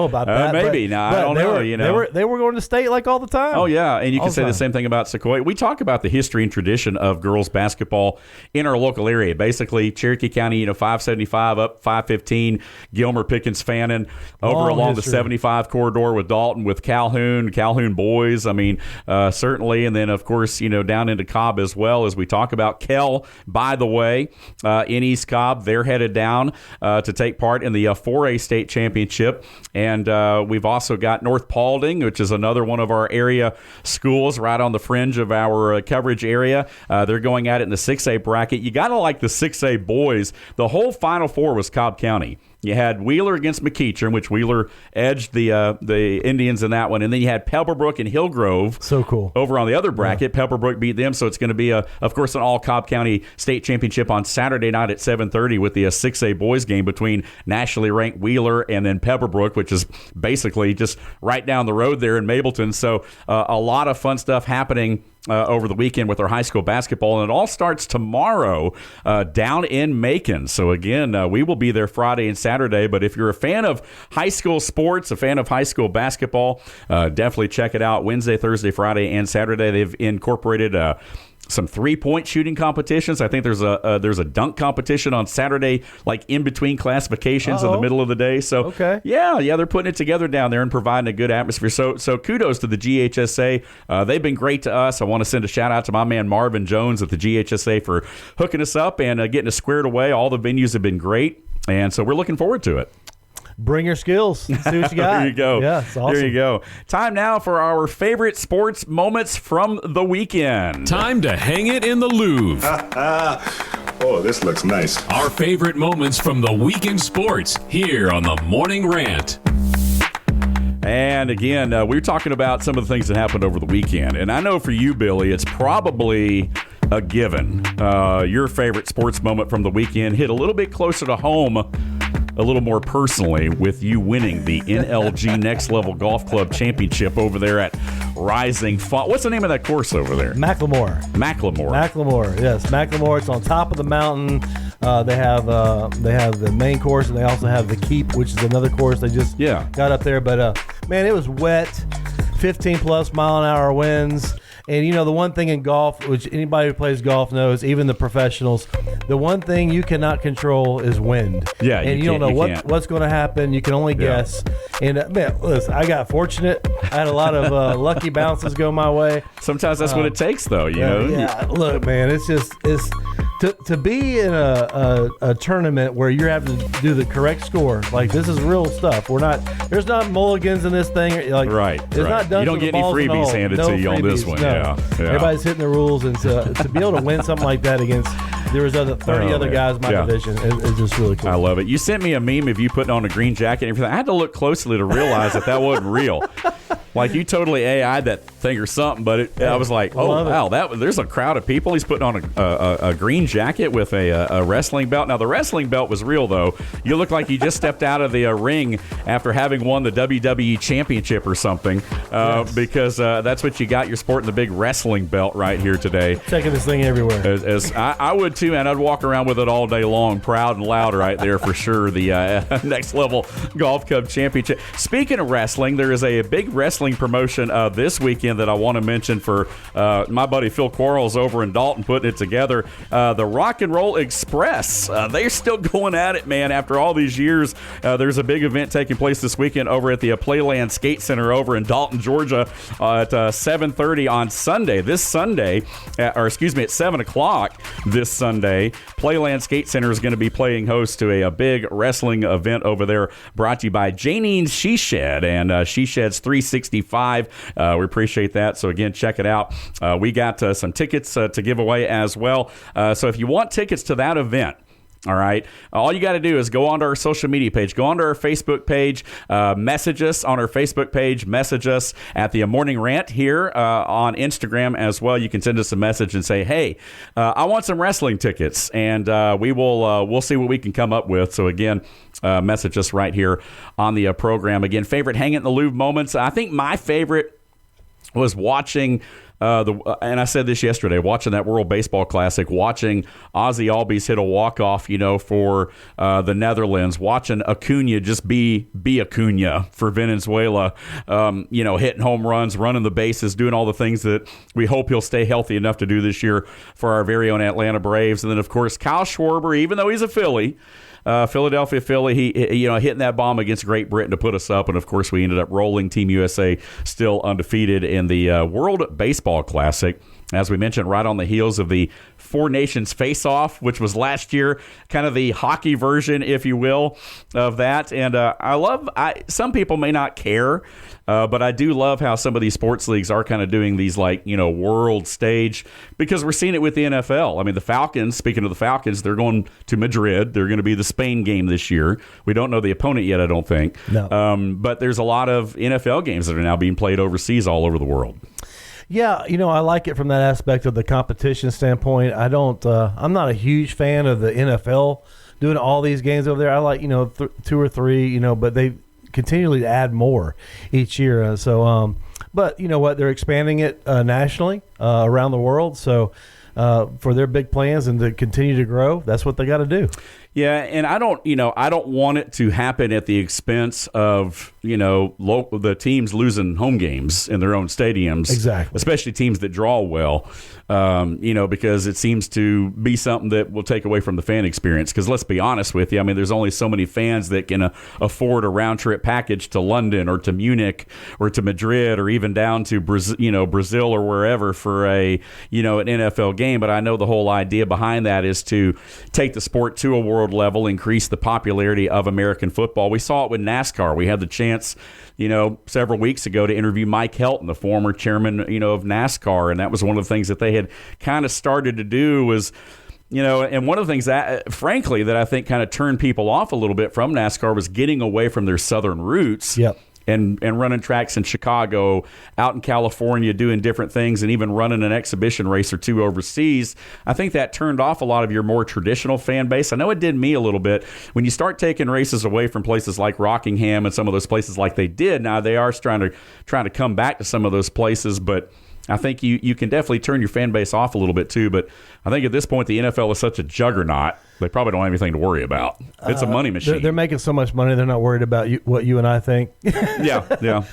about that. Maybe. I don't know. They were going to state like all the time. Oh, yeah. And you can say the same thing about Sequoia. We talk about the history and tradition of girls basketball in our local area. Basically, Cherokee County, 575 up 515, Gilmer, Pickens, Fannin, over along the 75 corridor with Dalton, with Calhoun boys. I mean, certainly. And then, of course, down into Cobb as well, as we talk about. Kell, by the way, in East Cobb, they're headed down to take part in the 4A state championship. And we've also got North Paulding, which is another one of our area schools right on the fringe of our coverage area. They're going at it in the 6A bracket. You got to like the 6A boys. The whole Final Four was Cobb County. You had Wheeler against McEachern, which Wheeler edged the Indians in that one. And then you had Pebblebrook and Hillgrove. So cool. Over on the other bracket. Yeah. Pebblebrook beat them. So it's going to be, of course, an all-Cobb County state championship on Saturday night at 7:30 with the 6A boys game between nationally ranked Wheeler and then Pebblebrook, which is basically just right down the road there in Mableton. So a lot of fun stuff happening over the weekend with our high school basketball. And it all starts tomorrow down in Macon. So, again, we will be there Friday and Saturday. But if you're a fan of high school sports, a fan of high school basketball, definitely check it out Wednesday, Thursday, Friday, and Saturday. They've incorporated some three-point shooting competitions. I think there's a dunk competition on Saturday, like in between classifications in the middle of the day. So, yeah, they're putting it together down there and providing a good atmosphere. So kudos to the GHSA. They've been great to us. I want to send a shout-out to my man Marvin Jones at the GHSA for hooking us up and getting us squared away. All the venues have been great, and so we're looking forward to it. Bring your skills. See what you got. There you go. Yeah, it's awesome. There you go. Time now for our favorite sports moments from the weekend. Time to hang it in the Louvre. Oh, this looks nice. Our favorite moments from the weekend sports here on the Morning Rant. And again, we were talking about some of the things that happened over the weekend. And I know for you, Billy, it's probably a given. Your favorite sports moment from the weekend hit a little bit closer to home, a little more personally, with you winning the NLG Next Level Golf Club Championship over there at Rising Fall. What's the name of that course over there? Macklemore, yes. Macklemore. It's on top of the mountain. They have the main course, and they also have the Keep, which is another course they just got up there. But, man, it was wet, 15-plus mile-an-hour winds. And, the one thing in golf, which anybody who plays golf knows, even the professionals, the one thing you cannot control is wind. Yeah, and you don't know what's going to happen. You can only guess. And, man, listen, I got fortunate. I had a lot of lucky bounces go my way. Sometimes that's what it takes, though, you know? Yeah, look, man, it's to be in a tournament where you're having to do the correct score. Like, this is real stuff. There's not mulligans in this thing. Like, there's not done. You don't get any freebies handed to you on this one. No. Yeah. Everybody's hitting the rules, and to be able to win something like that against there was 30 other guys in my division. It's just really cool. I love it. You sent me a meme of you putting on a green jacket and everything. I had to look closely to realize that wasn't real. Like, you totally AI'd that thing or something, but I was like, oh, wow, there's a crowd of people. He's putting on a green jacket with a wrestling belt. Now, the wrestling belt was real, though. You look like you just stepped out of the ring after having won the WWE Championship or something, because that's what you got. You're sporting the big wrestling belt right here today. Taking this thing everywhere. As I would, too, and I'd walk around with it all day long, proud and loud right there for sure, the Next Level Golf Club Championship. Speaking of wrestling, there is a big wrestling promotion this weekend that I want to mention for my buddy Phil Quarles over in Dalton putting it together. The Rock and Roll Express. They're still going at it, man. After all these years, there's a big event taking place this weekend over at the Playland Skate Center over in Dalton, Georgia at 7:30 on Sunday. This Sunday, at 7 o'clock this Sunday, Playland Skate Center is going to be playing host to a big wrestling event over there brought to you by Janine's She Shed and She Shed's 365. We appreciate that. So, again, check it out. We got some tickets to give away as well. So if you want tickets to that event, All right. All you got to do is go onto our social media page, go onto our Facebook page, message us on our Facebook page, message us at the Morning Rant here on Instagram as well. You can send us a message and say, hey, I want some wrestling tickets, and we'll see what we can come up with. So again, message us right here on the program. Again, favorite Hang It in the Louvre moments. I think my favorite was watching and I said this yesterday, watching that World Baseball Classic, watching Ozzy Albies hit a walk-off, for the Netherlands, watching Acuna just be Acuna for Venezuela, hitting home runs, running the bases, doing all the things that we hope he'll stay healthy enough to do this year for our very own Atlanta Braves. And then, of course, Kyle Schwarber, even though he's a Philly, Philadelphia Philly, he hitting that bomb against Great Britain to put us up, and of course we ended up rolling Team USA still undefeated in the World Baseball Classic. As we mentioned, right on the heels of the Four Nations Face-Off, which was last year, kind of the hockey version, if you will, of that. And some people may not care, but I do love how some of these sports leagues are kind of doing these world stage, because we're seeing it with the NFL. I mean, the Falcons, speaking of the Falcons, they're going to Madrid. They're going to be the Spain game this year. We don't know the opponent yet, I don't think. No. But there's a lot of NFL games that are now being played overseas all over the world. Yeah, I like it from that aspect of the competition standpoint. I'm not a huge fan of the NFL doing all these games over there. I like, 2 or 3, but they continually add more each year. But you know what? They're expanding it nationally around the world. So for their big plans and to continue to grow, that's what they got to do. Yeah, and I don't want it to happen at the expense of, the teams losing home games in their own stadiums. Exactly. Especially teams that draw well, because it seems to be something that will take away from the fan experience. Because let's be honest with you, I mean, there's only so many fans that can afford a round-trip package to London or to Munich or to Madrid or even down to Brazil or wherever for an NFL game. But I know the whole idea behind that is to take the sport to a world level, increase the popularity of American football. We saw it with NASCAR. We had the chance, several weeks ago to interview Mike Helton, the former chairman, of NASCAR, and that was one of the things that they had kind of started to do was, and one of the things that, frankly, that I think kind of turned people off a little bit from NASCAR was getting away from their southern roots. Yep. And running tracks in Chicago, out in California, doing different things, and even running an exhibition race or two overseas. I think that turned off a lot of your more traditional fan base. I know it did me a little bit. When you start taking races away from places like Rockingham and some of those places like they did, now they are trying to come back to some of those places, but I think you can definitely turn your fan base off a little bit too. But I think at this point the NFL is such a juggernaut, they probably don't have anything to worry about. It's a money machine. They're making so much money, they're not worried about what you and I think. Yeah.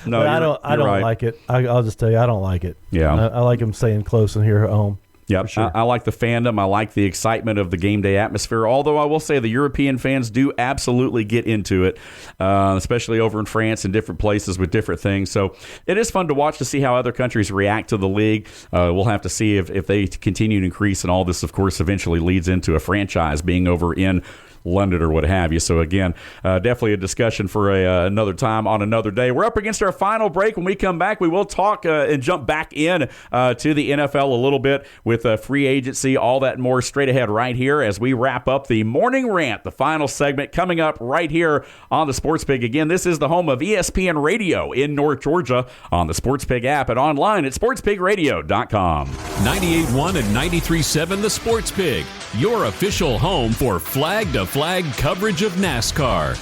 No, I don't right. like it. I'll just tell you, I don't like it. Yeah. I like them staying close and here at home. Yeah, sure. I like the fandom. I like the excitement of the game day atmosphere. Although I will say the European fans do absolutely get into it, especially over in France and different places with different things. So it is fun to watch to see how other countries react to the league. We'll have to see if they continue to increase, and all this, of course, eventually leads into a franchise being over in London or what have you. So again, definitely a discussion for another time on another day. We're up against our final break. When we come back, we will talk and jump back in to the NFL a little bit with free agency, all that and more straight ahead right here as we wrap up the Morning Rant, the final segment coming up right here on the Sports Pig. Again, this is the home of ESPN Radio in North Georgia, on the Sports Pig app and online at sportspigradio.com. 98.1 and 93.7 The Sports Pig, your official home for flag-to-flag coverage of NASCAR.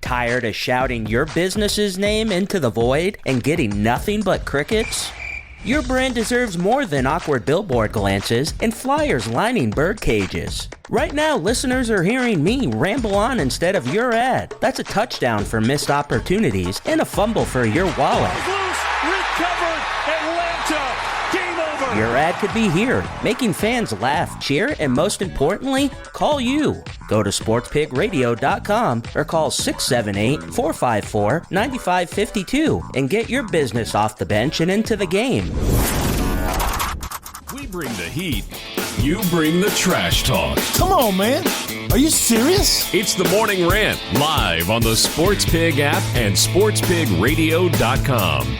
Tired of shouting your business's name into the void and getting nothing but crickets? Your brand deserves more than awkward billboard glances and flyers lining bird cages. Right now, listeners are hearing me ramble on instead of your ad. That's a touchdown for missed opportunities and a fumble for your wallet. Loose, recovered, Atlanta, game over. Your ad could be here, making fans laugh, cheer, and most importantly, call you. Go to sportspigradio.com or call 678-454-9552 and get your business off the bench and into the game. We bring the heat. You bring the trash talk. Come on, man. Are you serious? It's the Morning Rant, live on the Sports Pig app and sportspigradio.com.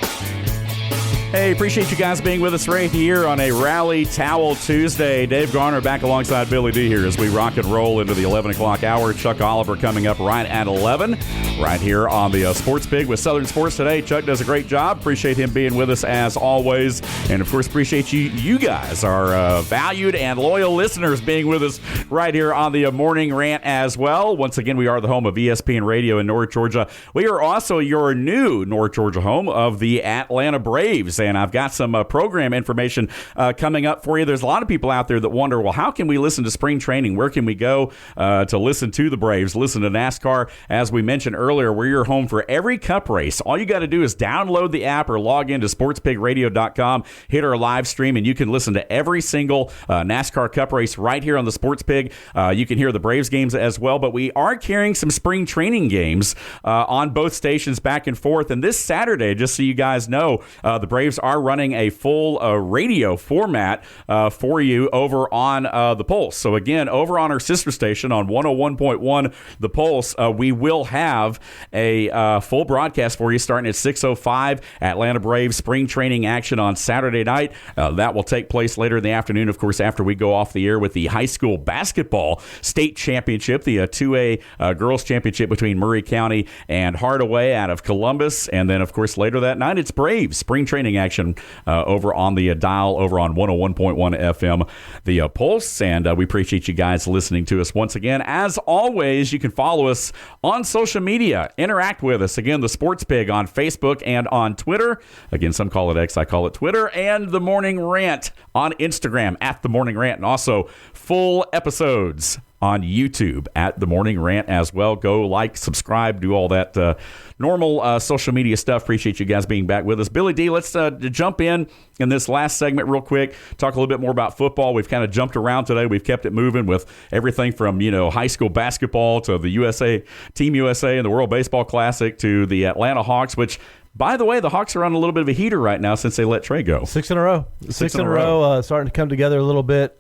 Hey, appreciate you guys being with us right here on a Rally Towel Tuesday. Dave Garner back alongside Billy D here as we rock and roll into the 11 o'clock hour. Chuck Oliver coming up right at 11, right here on the Sports Pig with Southern Sports today. Chuck does a great job. Appreciate him being with us as always. And, of course, appreciate you guys, our valued and loyal listeners, being with us right here on the Morning Rant as well. Once again, we are the home of ESPN Radio in North Georgia. We are also your new North Georgia home of the Atlanta Braves. And I've got some program information coming up for you. There's a lot of people out there that wonder, well, how can we listen to spring training? Where can we go to listen to the Braves, listen to NASCAR? As we mentioned earlier, we're your home for every cup race. All you got to do is download the app or log into sportspigradio.com, hit our live stream, and you can listen to every single NASCAR cup race right here on the Sports Pig. You can hear the Braves games as well, but we are carrying some spring training games on both stations back and forth. And this Saturday, just so you guys know, the Braves are running a full radio format for you over on the Pulse. So again, over on our sister station on 101.1 The Pulse, we will have a full broadcast for you starting at 6:05. Atlanta Braves spring training action on Saturday night. That will take place later in the afternoon, of course, after we go off the air with the high school basketball state championship, the 2A girls championship between Murray County and Hardaway out of Columbus. And then, of course, later that night, it's Braves spring training action over on the dial over on 101.1 FM, the Pulse. And we appreciate you guys listening to us once again. As always, you can follow us on social media. Interact with us. Again, the Sports Pig on Facebook and on Twitter. Again, some call it X, I call it Twitter. And the Morning Rant on Instagram at the Morning Rant. And also full episodes on YouTube at The Morning Rant as well. Go like, subscribe, do all that normal social media stuff. Appreciate you guys being back with us. Billy D, let's jump in this last segment real quick. Talk a little bit more about football. We've kind of jumped around today. We've kept it moving with everything from, high school basketball to the Team USA and the World Baseball Classic to the Atlanta Hawks, which, by the way, the Hawks are on a little bit of a heater right now since they let Trey go. Six in a row. Six in a row. Starting to come together a little bit.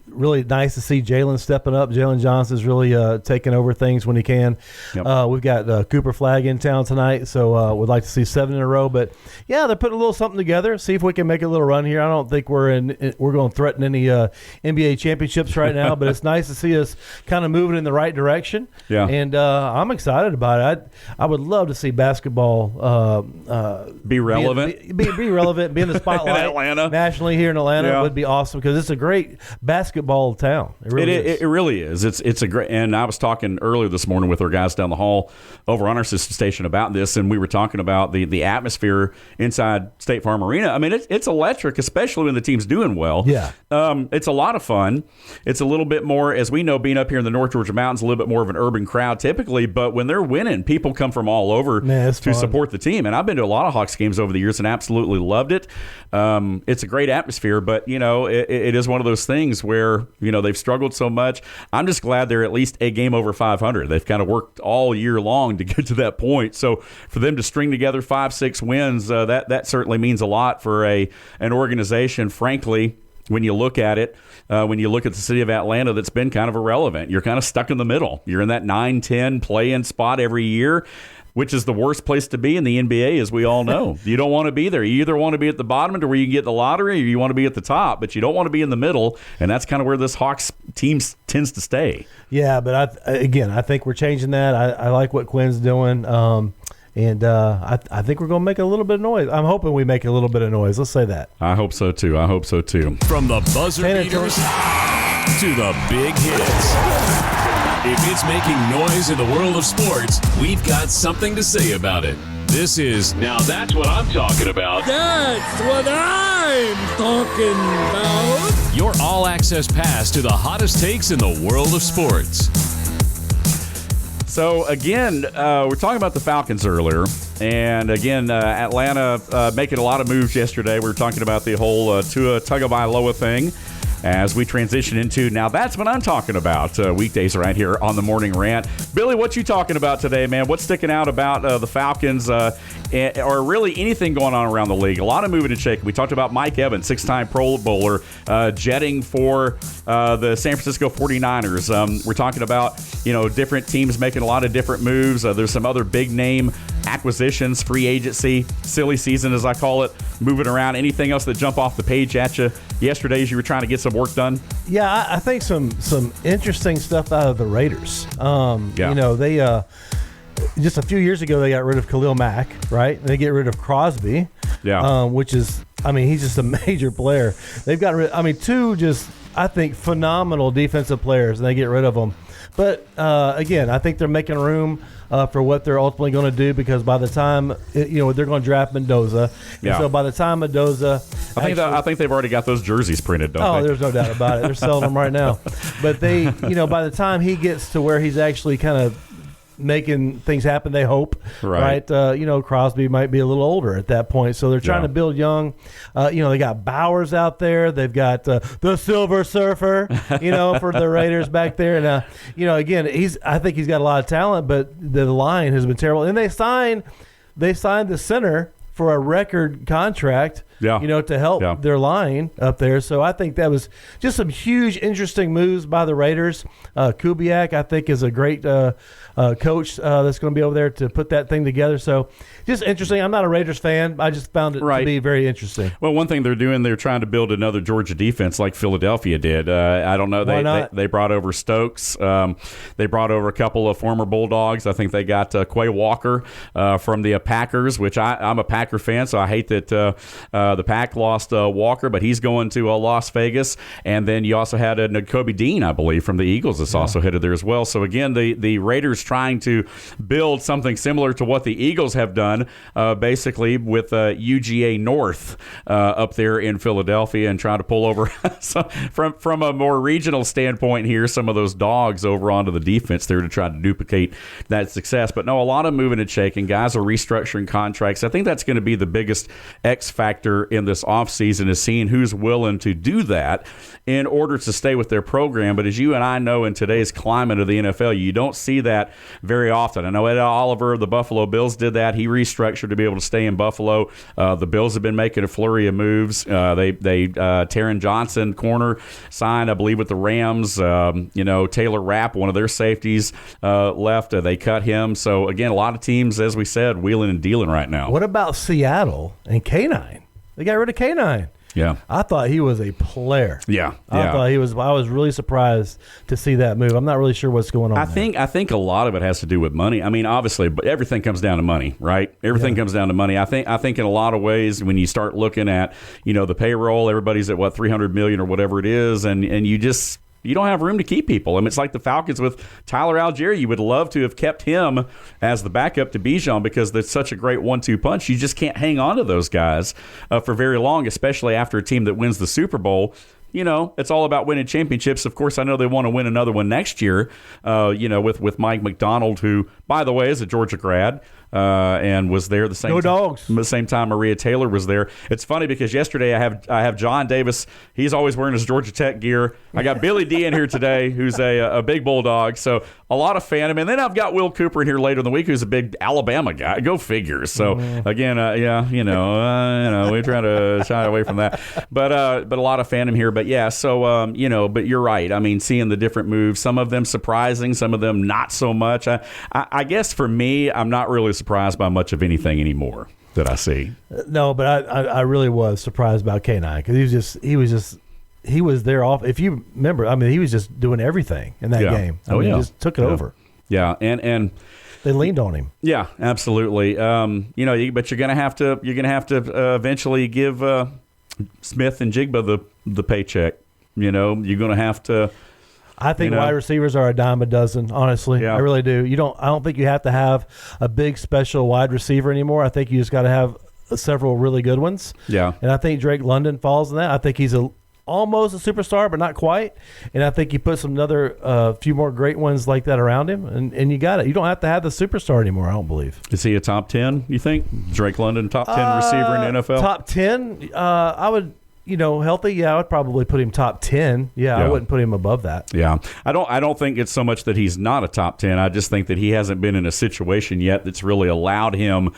Really nice to see Jalen stepping up. Jalen Johnson's really taking over things when he can. Yep. We've got Cooper Flagg in town tonight, so we'd like to see 7 in a row. But, yeah, they're putting a little something together. See if we can make a little run here. I don't think we're going to threaten any NBA championships right now, but it's nice to see us kind of moving in the right direction. Yeah. And I'm excited about it. I would love to see basketball be relevant. Be relevant, be in the spotlight. In Atlanta. Nationally here in Atlanta would be awesome because it's a great basketball town. It really is. It's a great. And I was talking earlier this morning with our guys down the hall over on our sister station about this, and we were talking about the atmosphere inside State Farm Arena. I mean, it's electric, especially when the team's doing well. Yeah, it's a lot of fun. It's a little bit more, as we know, being up here in the North Georgia mountains, a little bit more of an urban crowd typically. But when they're winning, people come from all over to support the team. And I've been to a lot of Hawks games over the years and absolutely loved it. It's a great atmosphere, but it is one of those things where they've struggled so much. I'm just glad they're at least a game over 500. They've kind of worked all year long to get to that point. So for them to string together 5-6 wins, that certainly means a lot for an organization. Frankly, when you look at it, when you look at the city of Atlanta, that's been kind of irrelevant. You're kind of stuck in the middle. You're in that 9-10 play-in spot every year, which is the worst place to be in the NBA, as we all know. You don't want to be there. You either want to be at the bottom to where you can get the lottery, or you want to be at the top, but you don't want to be in the middle, and that's kind of where this Hawks team tends to stay. Yeah, but I think we're changing that. I like what Quinn's doing, and I think we're going to make a little bit of noise. I'm hoping we make a little bit of noise. Let's say that. I hope so, too. From the buzzer beaters to the big hits. If it's making noise in the world of sports, we've got something to say about it. This is Now That's What I'm Talking About. That's what I'm talking about. Your all-access pass to the hottest takes in the world of sports. So, again, we're talking about the Falcons earlier. And, again, Atlanta making a lot of moves yesterday. We were talking about the whole Tua Tagovailoa thing. As we transition into Now That's What I'm Talking About, weekdays right here on the Morning Rant. Billy, what you talking about today, man? What's sticking out about the Falcons or really anything going on around the league? A lot of moving and shaking. We talked about Mike Evans, 6-time Pro Bowler, jetting for the San Francisco 49ers. We're talking about, different teams making a lot of different moves. There's some other big-name acquisitions, free agency, silly season as I call it, moving around. Anything else that jump off the page at you yesterday as you were trying to get some work done? Yeah, I think some interesting stuff out of the Raiders. You know, they just a few years ago they got rid of Khalil Mack, right? And they get rid of Crosby, which is, I mean, he's just a major player. They've got rid, I mean, two just, I think, phenomenal defensive players, and they get rid of them. But again, I think they're making room for what they're ultimately going to do, because by the time they're going to draft Mendoza, and so by the time Mendoza, I think they've already got those jerseys printed. Don't they? There's no doubt about it. They're selling them right now. But they, by the time he gets to where he's actually kind of making things happen, they hope, right? Crosby might be a little older at that point, so they're trying to build young. They got Bowers out there. They've got the Silver Surfer, for the Raiders back there. And again, I think he's got a lot of talent, but the line has been terrible. And they signed the center for a record contract, to help their line up there. So I think that was just some huge, interesting moves by the Raiders. Kubiak, I think, is a great coach that's going to be over there to put that thing together. So just interesting. I'm not a Raiders fan. I just found it to be very interesting. Well, one thing they're doing, they're trying to build another Georgia defense like Philadelphia did. I don't know. They brought over Stokes. They brought over a couple of former Bulldogs. I think they got Quay Walker from the Packers, which I'm a Packer fan, so I hate that the Pack lost Walker, but he's going to Las Vegas. And then you also had Nakobe Dean, I believe, from the Eagles that's also headed there as well. So again, the Raiders trying to build something similar to what the Eagles have done, basically with UGA North up there in Philadelphia, and trying to pull over from a more regional standpoint here, some of those dogs over onto the defense there to try to duplicate that success. But no, a lot of moving and shaking. Guys are restructuring contracts. I think that's going to be the biggest X factor in this offseason, is seeing who's willing to do that in order to stay with their program. But as you and I know, in today's climate of the NFL, you don't see that very often. I know Ed Oliver of the Buffalo Bills did that. He restructured to be able to stay in Buffalo. The Bills have been making a flurry of moves. Taron Johnson, corner, signed, I believe, with the Rams. Taylor Rapp, one of their safeties, left. They cut him. So, again, a lot of teams, as we said, wheeling and dealing right now. What about Seattle and K9? They got rid of K9. Yeah, I thought he was a player. I thought he was. I was really surprised to see that move. I'm not really sure what's going on. I think a lot of it has to do with money. I mean, obviously, but everything comes down to money, right? Everything comes down to money. I think in a lot of ways, when you start looking at the payroll, everybody's at $300 million or whatever it is, and you don't have room to keep people. I mean, it's like the Falcons with Tyler Algier. You would love to have kept him as the backup to Bijan, because that's such a great 1-2 punch. You just can't hang on to those guys for very long, especially after a team that wins the Super Bowl. It's all about winning championships. Of course, I know they want to win another one next year, with Mike McDonald, who, by the way, is a Georgia grad. And was there the same time Maria Taylor was there. It's funny because yesterday I have John Davis. He's always wearing his Georgia Tech gear. I got Billy D in here today, who's a big Bulldog. So a lot of fandom. And then I've got Will Cooper in here later in the week, who's a big Alabama guy. Go figures. So again, we try to shy away from that. But a lot of fandom here. But yeah, so but you're right. I mean, seeing the different moves, some of them surprising, some of them not so much. I guess for me, I'm not really surprised by much of anything anymore that I see. No, but I really was surprised about K9, because he was there off. If you remember, I mean, he was just doing everything in that game. I mean, he just took it over. Yeah, and they leaned on him. Yeah, absolutely. But you're gonna have to eventually give Smith and Jigba the paycheck. You're gonna have to. I think wide receivers are a dime a dozen, honestly. Yeah. I really do. I don't think you have to have a big special wide receiver anymore. I think you just got to have several really good ones. Yeah. And I think Drake London falls in that. I think he's almost a superstar, but not quite. And I think you put another few more great ones like that around him, and you got it. You don't have to have the superstar anymore, I don't believe. Is he a top 10, you think? Drake London, top 10 receiver in the NFL? Top 10? I would healthy, yeah, I would probably put him top 10. Yeah, I wouldn't put him above that. Yeah. I don't think it's so much that he's not a top 10. I just think that he hasn't been in a situation yet that's really allowed him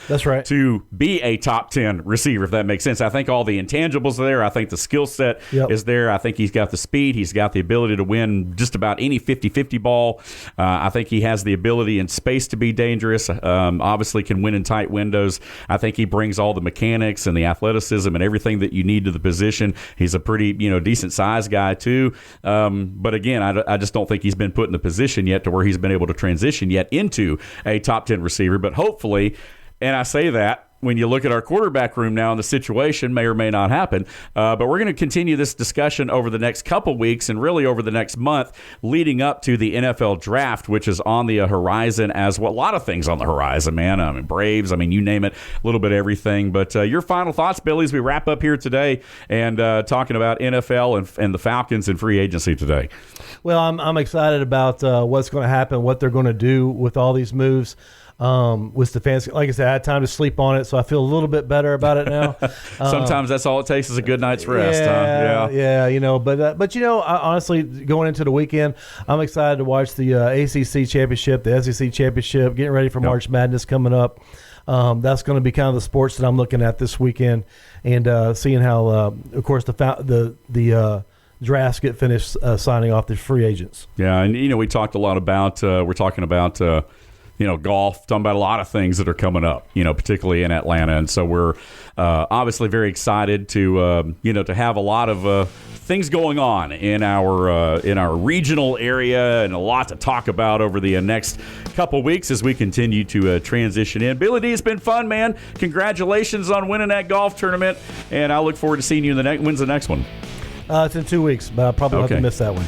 to be a top 10 receiver, if that makes sense. I think all the intangibles are there. I think the skill set is there. I think he's got the speed. He's got the ability to win just about any 50-50 ball. I think he has the ability and space to be dangerous. Obviously can win in tight windows. I think he brings all the mechanics and the athleticism and everything that you need to the position. He's a pretty, decent sized guy too. But again, I just don't think he's been put in the position yet to where he's been able to transition yet into a top 10 receiver. But hopefully, and I say that, when you look at our quarterback room now and the situation may or may not happen. But we're going to continue this discussion over the next couple weeks and really over the next month leading up to the NFL draft, which is on the horizon as well. A lot of things on the horizon, man. I mean, Braves, you name it, a little bit of everything. But your final thoughts, Billy, as we wrap up here today and talking about NFL and the Falcons and free agency today. Well, I'm excited about what's going to happen, what they're going to do with all these moves. With Stefanski, like I said, I had time to sleep on it, so I feel a little bit better about it now. Sometimes that's all it takes is a good night's rest. But honestly, going into the weekend, I'm excited to watch the ACC championship, the SEC championship, getting ready for March Madness coming up. That's going to be kind of the sports that I'm looking at this weekend, and seeing how, of course, the drafts get finished signing off the free agents. Yeah, and we talked a lot about we're talking about. Golf, talking about a lot of things that are coming up, particularly in Atlanta. And so we're obviously very excited to have a lot of things going on in our regional area and a lot to talk about over the next couple weeks as we continue to transition in. Billy D, it's been fun, man. Congratulations on winning that golf tournament. And I look forward to seeing you in when's the next one? It's in 2 weeks, but I'll probably have to miss that one.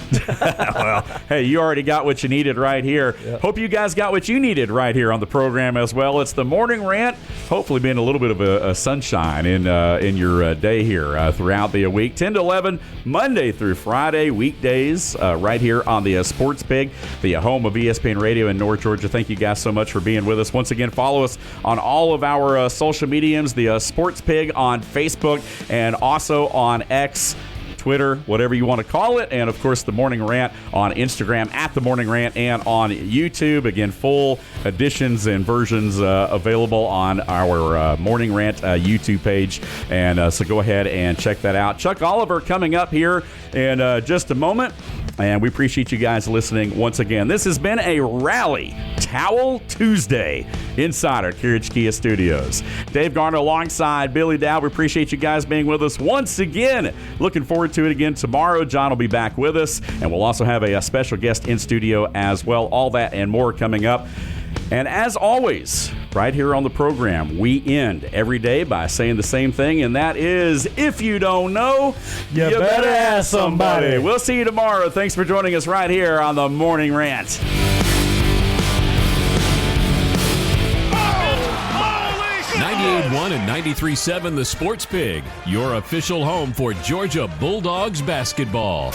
Well, hey, you already got what you needed right here. Yep. Hope you guys got what you needed right here on the program as well. It's the Morning Rant, hopefully being a little bit of a sunshine in your day here throughout the week. 10 to 11, Monday through Friday, weekdays, right here on the Sports Pig, the home of ESPN Radio in North Georgia. Thank you guys so much for being with us. Once again, follow us on all of our social mediums, the Sports Pig on Facebook and also on X, Twitter, whatever you want to call it, and of course the Morning Rant on Instagram at the Morning Rant and on YouTube. Again, full editions and versions available on our Morning Rant YouTube page, and so go ahead and check that out. Chuck Oliver coming up here in just a moment, and we appreciate you guys listening once again. This has been a Rally Towel Tuesday inside our Carriage Kia Studios. Dave Garner alongside Billy Dow. We appreciate you guys being with us once again. Looking forward to it again tomorrow. John will be back with us, and we'll also have a special guest in studio as well. All that and more coming up. And as always, right here on the program, we end every day by saying the same thing, and that is, if you don't know, you better ask somebody. We'll see you tomorrow. Thanks for joining us right here on the Morning Rant. 98.1 and 93.7 The Sports Pig, your official home for Georgia Bulldogs basketball.